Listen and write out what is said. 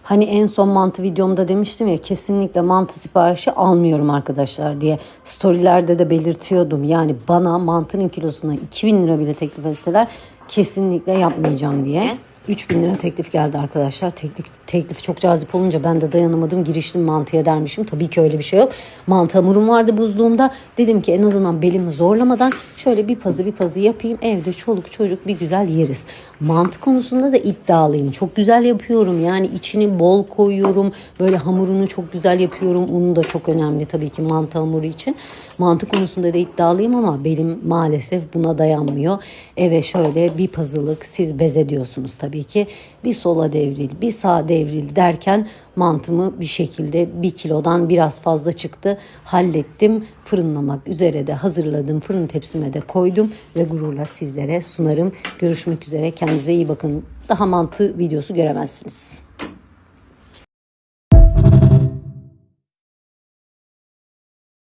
Hani en son mantı videomda demiştim ya, kesinlikle mantı siparişi almıyorum arkadaşlar diye. Storylerde de belirtiyordum. Yani bana mantının kilosuna 2000 lira bile teklif etseler kesinlikle yapmayacağım diye. 3000 lira teklif geldi arkadaşlar. Teklif çok cazip olunca ben de dayanamadım. Giriştim mantıya dermişim. Tabii ki öyle bir şey yok. Mantı hamurum vardı buzluğumda. Dedim ki en azından belimi zorlamadan şöyle bir pazı yapayım. Evde çoluk çocuk bir güzel yeriz. Mantı konusunda da iddialıyım. Çok güzel yapıyorum. Yani içini bol koyuyorum. Böyle hamurunu çok güzel yapıyorum. Unu da çok önemli tabii ki mantı hamuru için. Mantı konusunda da iddialıyım ama belim maalesef buna dayanmıyor. Eve şöyle bir pazılık siz beze diyorsunuz tabii ki. Bir sola devril, bir sağa devril derken mantımı bir şekilde 1 kilodan biraz fazla çıktı. Hallettim. Fırınlamak üzere de hazırladım. Fırın tepsime de koydum ve gururla sizlere sunarım. Görüşmek üzere. Kendinize iyi bakın. Daha mantı videosu göremezsiniz.